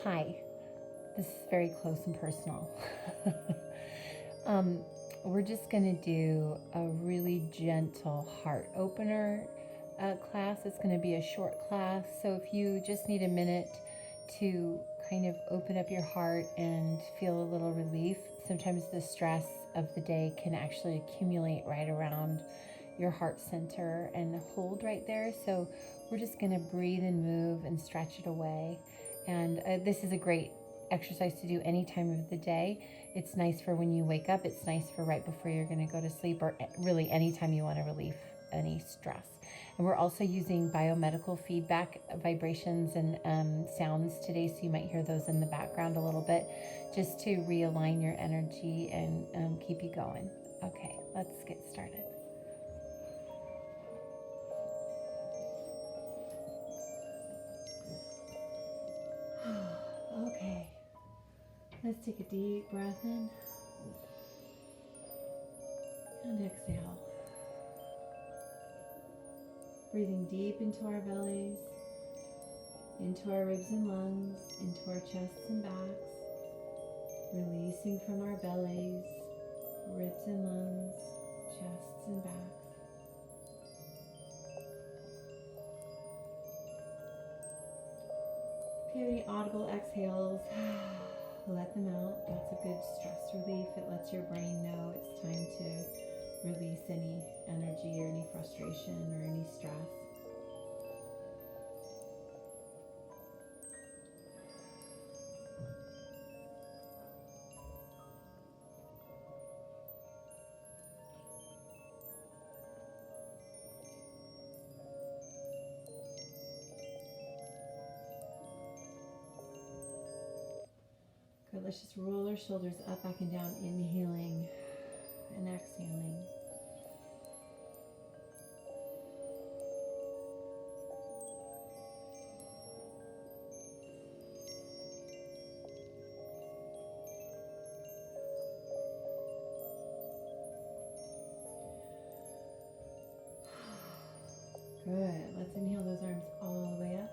Hi, this is very close and personal. We're just going to do a really gentle heart opener class. It's going to be a short class, so if you just need a minute to kind of open up your heart and feel a little relief, sometimes the stress of the day can actually accumulate right around your heart center and hold right there. So we're just going to breathe and move and stretch it away. And this is a great exercise to do any time of the day. It's nice for when you wake up. It's nice for right before you're going to go to sleep, or really anytime you want to relieve any stress. And we're also using biomedical feedback vibrations and sounds today, so you might hear those in the background a little bit, just to realign your energy and keep you going. Okay, let's get started. Okay, let's take a deep breath in and exhale. Breathing deep into our bellies, into our ribs and lungs, into our chests and backs, releasing from our bellies, ribs and lungs, chests and backs. If you have any audible exhales, let them out. That's a good stress relief. It lets your brain know it's time to release any energy or any frustration or any stress. Good, let's just roll our shoulders up, back and down, inhaling and exhaling. Good, let's inhale those arms all the way up.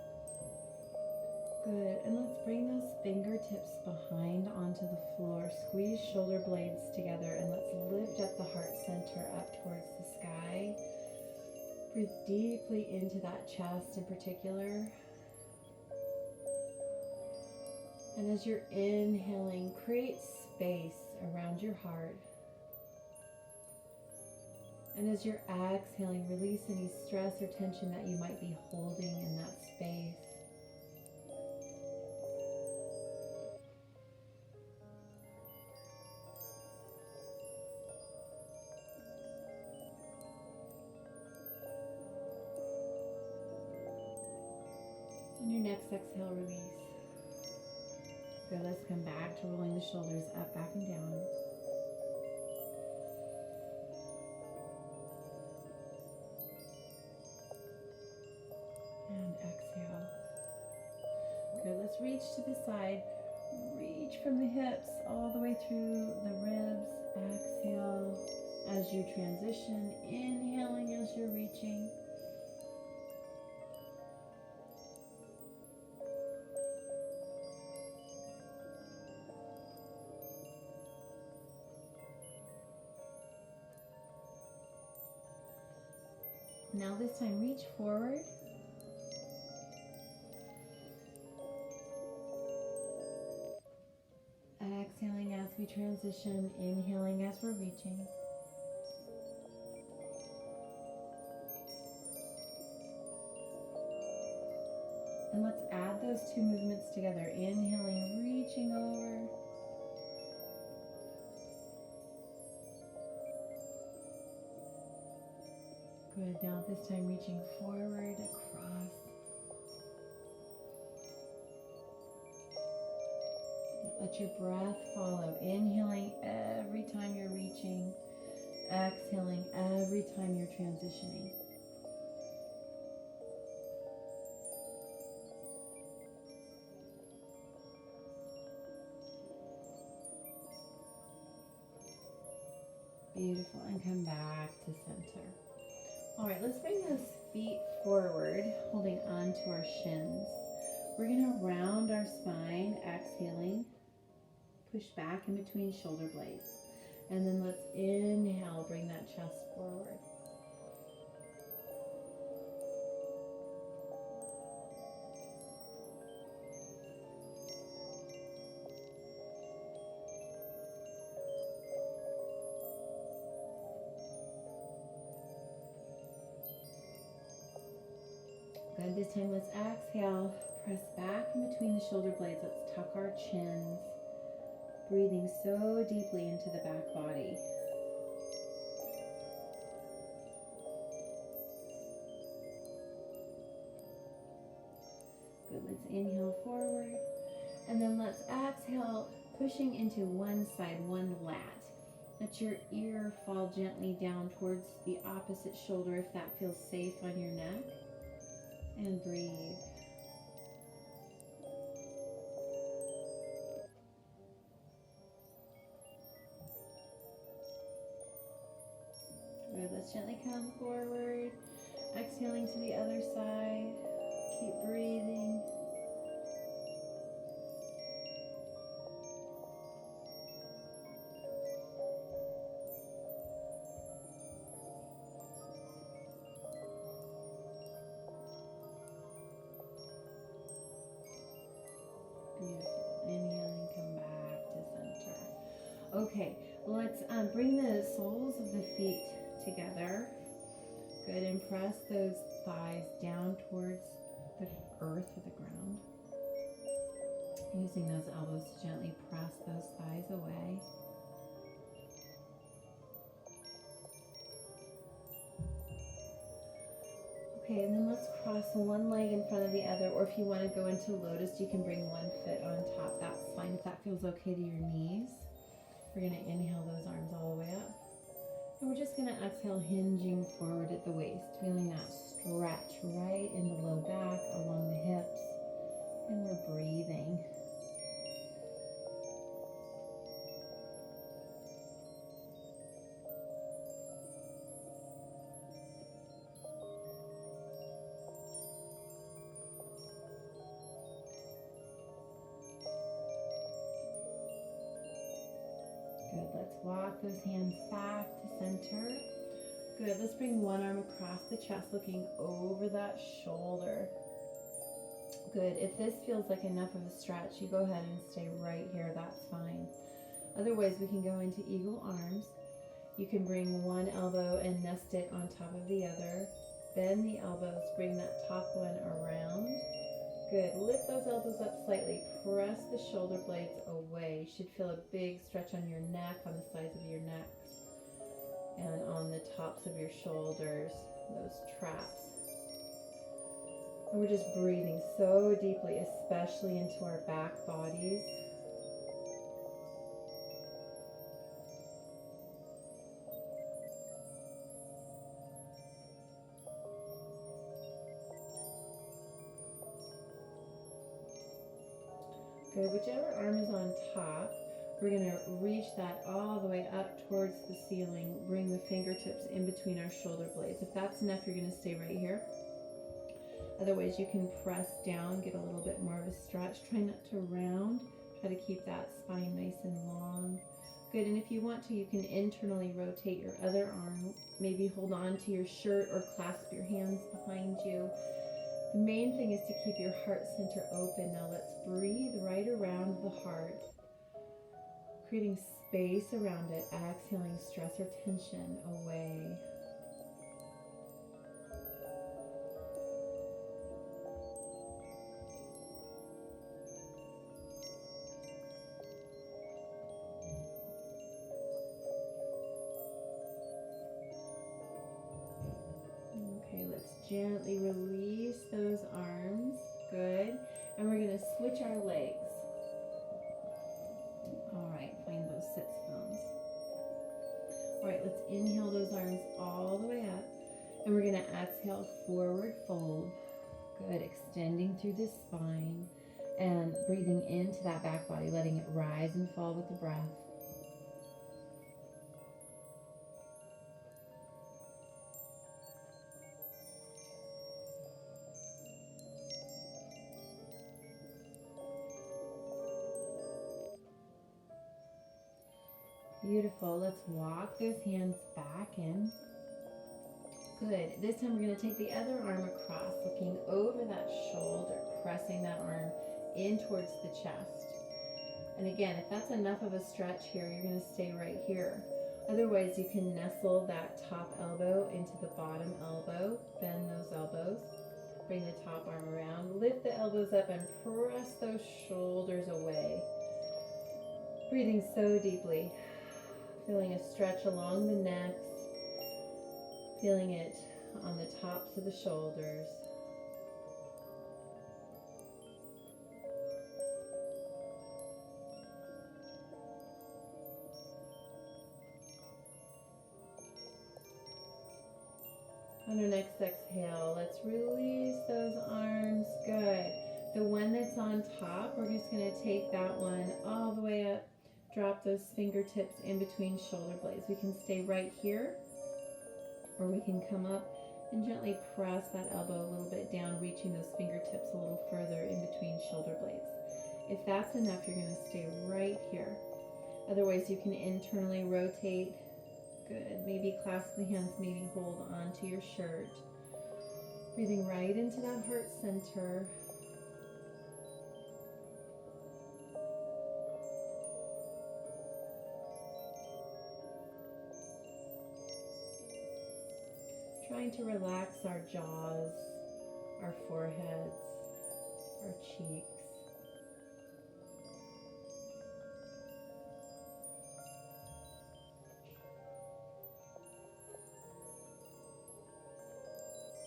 Good, and let's bring those fingertips behind onto the floor. Squeeze shoulder blades together and let's lift up the heart center up towards the sky. Breathe deeply into that chest in particular. And as you're inhaling, create space around your heart. And as you're exhaling, release any stress or tension that you might be holding in that space. On your next exhale, release. Good, let's come back to rolling the shoulders up, back, and down. And exhale. Good, let's reach to the side. Reach from the hips all the way through the ribs. Exhale as you transition. Inhaling as you're reaching. Now this time, reach forward. Exhaling as we transition, inhaling as we're reaching. And let's add those two movements together. Inhaling, reaching over. Good, now this time reaching forward, across. Let your breath follow. Inhaling every time you're reaching. Exhaling every time you're transitioning. Beautiful, and come back to center. All right, let's bring those feet forward, holding on to our shins. We're going to round around our spine, exhaling. Push back in between shoulder blades. And then let's inhale, bring that chest forward. Good. This time let's exhale. Press back in between the shoulder blades. Let's tuck our chins. Breathing so deeply into the back body. Good. Let's inhale forward. And then let's exhale, pushing into one side, one lat. Let your ear fall gently down towards the opposite shoulder if that feels safe on your neck. And breathe. Good. Let's gently come forward. Exhaling to the other side. Keep breathing. Beautiful. Inhaling, come back to center. Okay, let's bring the soles of the feet together. Good, and press those thighs down towards the earth or the ground. Using those elbows to gently press those thighs away. Okay, and then let's cross one leg in front of the other, or if you want to go into lotus, you can bring one foot on top. That's fine if that feels okay to your knees. We're going to inhale those arms all the way up. And we're just going to exhale, hinging forward at the waist, feeling that stretch right in the low back, along the hips. And we're breathing. Good, let's walk those hands back to center. Good, let's bring one arm across the chest, looking over that shoulder. Good, if this feels like enough of a stretch, you go ahead and stay right here, that's fine. Otherwise, we can go into eagle arms. You can bring one elbow and nest it on top of the other. Bend the elbows, bring that top one around. Good. Lift those elbows up slightly. Press the shoulder blades away. You should feel a big stretch on your neck, on the sides of your neck, and on the tops of your shoulders, those traps. And we're just breathing so deeply, especially into our back bodies. Good, whichever arm is on top, we're going to reach that all the way up towards the ceiling. Bring the fingertips in between our shoulder blades. If that's enough, you're going to stay right here. Otherwise, you can press down, get a little bit more of a stretch. Try not to round. Try to keep that spine nice and long. Good, and if you want to, you can internally rotate your other arm. Maybe hold on to your shirt or clasp your hands behind you. The main thing is to keep your heart center open. Now let's breathe right around the heart, creating space around it, exhaling stress or tension away. Okay, let's gently release those arms. Good. And we're going to switch our legs. All right, find those sits bones. All right, let's inhale those arms all the way up. And we're going to exhale, forward fold. Good, extending through the spine and breathing into that back body, letting it rise and fall with the breath. Beautiful. Let's walk those hands back in. Good. This time we're going to take the other arm across, looking over that shoulder, pressing that arm in towards the chest. And again, if that's enough of a stretch here, you're going to stay right here. Otherwise, you can nestle that top elbow into the bottom elbow, bend those elbows, bring the top arm around, lift the elbows up and press those shoulders away. Breathing so deeply, feeling a stretch along the necks, feeling it on the tops of the shoulders. On our next exhale, let's release those arms. Good. The one that's on top, we're just going to take that one all the way up. Drop those fingertips in between shoulder blades. We can stay right here, or we can come up and gently press that elbow a little bit down, reaching those fingertips a little further in between shoulder blades. If that's enough, you're going to stay right here. Otherwise, you can internally rotate. Good. Maybe clasp the hands, maybe hold on to your shirt. Breathing right into that heart center. Trying to relax our jaws, our foreheads, our cheeks.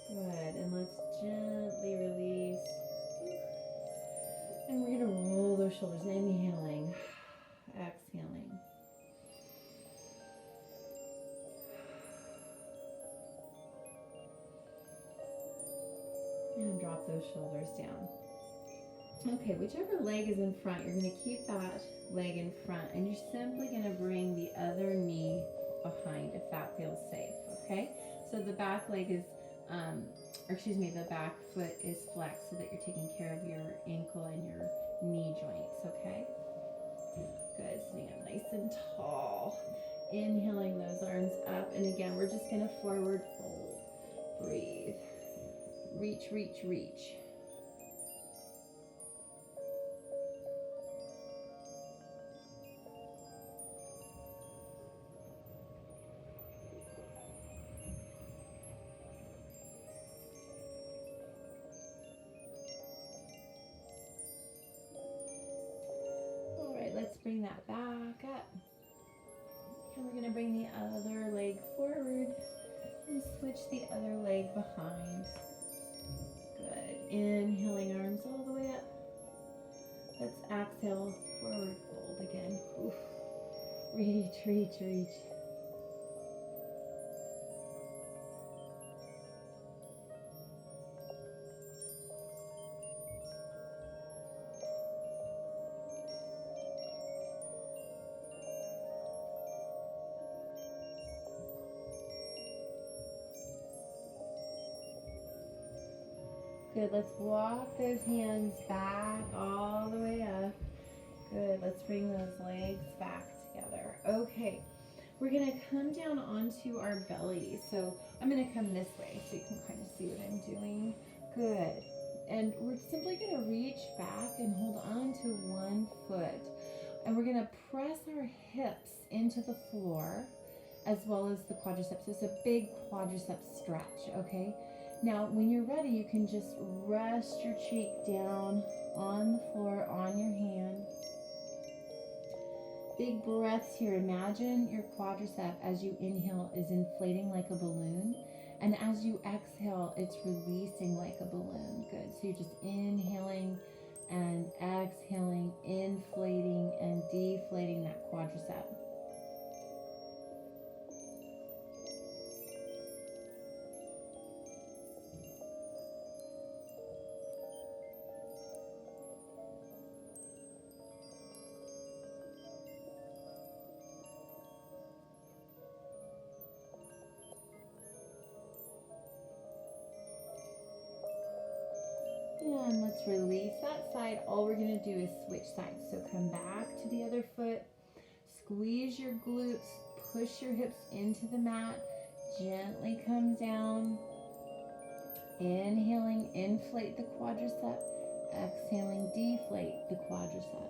Good, and let's gently release. And we're going to roll those shoulders, inhaling, exhaling. And drop those shoulders down. Okay, whichever leg is in front, you're going to keep that leg in front, and you're simply going to bring the other knee behind if that feels safe, okay? So the back leg is the back foot is flexed so that you're taking care of your ankle and your knee joints, okay? Good, sitting up nice and tall. Inhaling those arms up, and again, we're just gonna forward fold. Breathe. Reach, reach, reach. Let's bring that back up. And we're going to bring the other leg forward and switch the other leg behind. Good. Inhaling arms all the way up. Let's exhale, forward fold again. Oof. Reach, reach, reach. Good, let's walk those hands back all the way up. Good, let's bring those legs back together. Okay, we're gonna come down onto our belly. So I'm gonna come this way so you can kind of see what I'm doing. Good, and we're simply gonna reach back and hold on to one foot. And we're gonna press our hips into the floor as well as the quadriceps. So it's a big quadriceps stretch, okay? Now, when you're ready, you can just rest your cheek down on the floor, on your hand. Big breaths here. Imagine your quadricep as you inhale is inflating like a balloon. And as you exhale, it's releasing like a balloon. Good. So you're just inhaling and exhaling, inflating and deflating that quadricep. And let's release that side. All we're going to do is switch sides. So come back to the other foot, squeeze your glutes, push your hips into the mat, gently come down. Inhaling, inflate the quadricep. Exhaling, deflate the quadricep.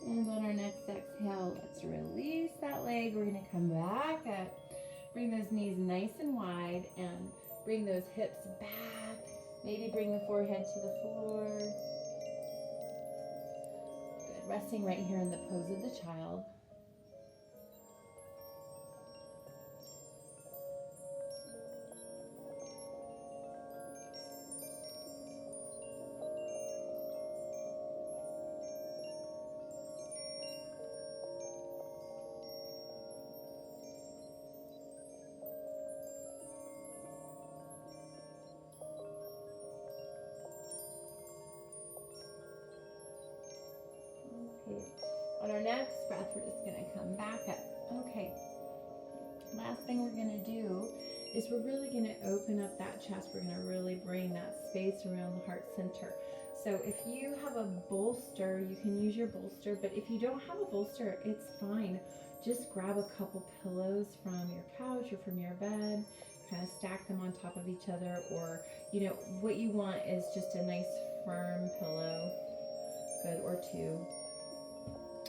And on our next exhale, let's release that leg. We're going to come back up. Bring those knees nice and wide and bring those hips back. Maybe bring the forehead to the floor. Good. Resting right here in the pose of the child. On our next breath, we're just going to come back up. Okay. Last thing we're going to do is we're really going to open up that chest. We're going to really bring that space around the heart center. So if you have a bolster, you can use your bolster, but if you don't have a bolster, it's fine. Just grab a couple pillows from your couch or from your bed, kind of stack them on top of each other, or, what you want is just a nice firm pillow, good, or two.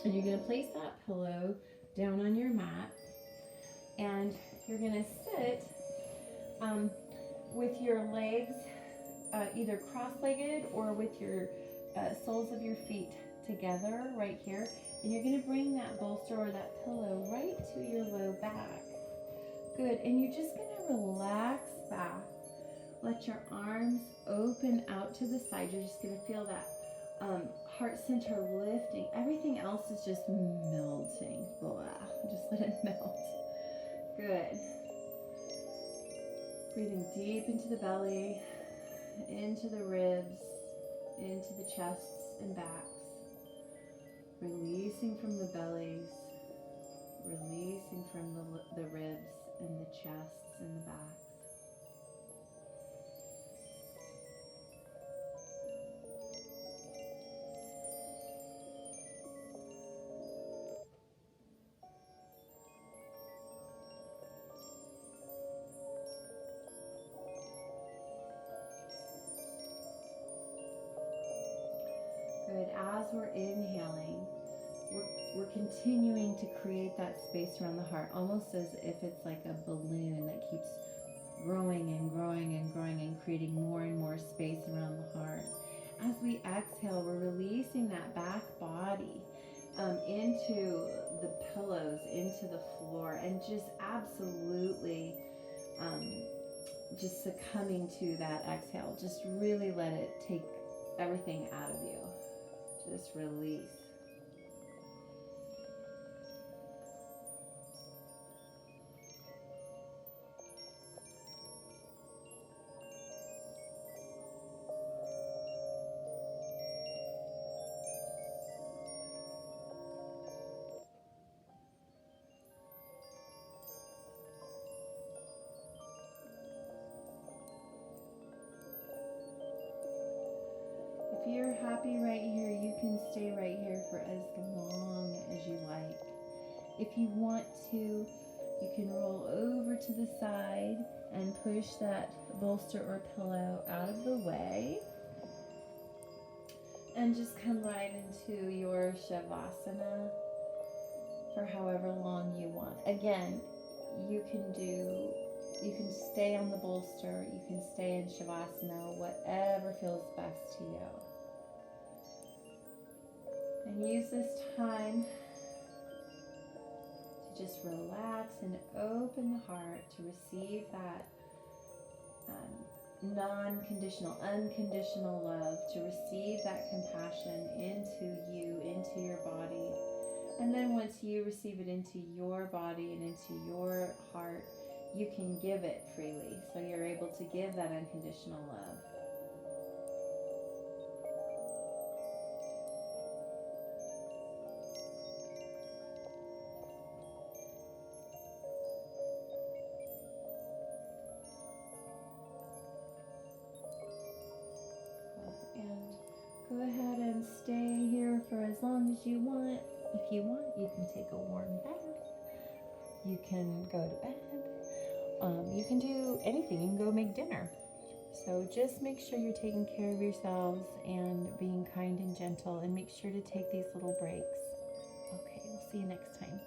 And you're going to place that pillow down on your mat, and you're going to sit with your legs either cross-legged or with your soles of your feet together right here. And you're going to bring that bolster or that pillow right to your low back. Good. And you're just going to relax back. Let your arms open out to the side. You're just going to feel that heart center lifting. Everything else is just melting. Blah. Just let it melt. Good. Breathing deep into the belly, into the ribs, into the chests and backs. Releasing from the bellies, releasing from the ribs and the chests and the backs. Good. As we're inhaling, we're continuing to create that space around the heart, almost as if it's like a balloon that keeps growing and growing and growing and creating more and more space around the heart. As we exhale, we're releasing that back body into the pillows, into the floor, and just absolutely just succumbing to that exhale. Just really let it take everything out of you. Just release. If you're happy right here, you can stay right here for as long as you like. If you want to, you can roll over to the side and push that bolster or pillow out of the way. And just come right into your Shavasana for however long you want. Again, you can stay on the bolster, you can stay in Shavasana, whatever feels best to you. And use this time to just relax and open the heart to receive that non-conditional, unconditional love, to receive that compassion into you, into your body. And then then once you receive it into your body and into your heart, you can give it freely. So you're able to give that unconditional love. And go ahead and stay here for as long as you want. If you want, you can take a warm bath. You can go to bed. You can do anything. You can go make dinner. So just make sure you're taking care of yourselves and being kind and gentle, and make sure to take these little breaks. Okay, we'll see you next time.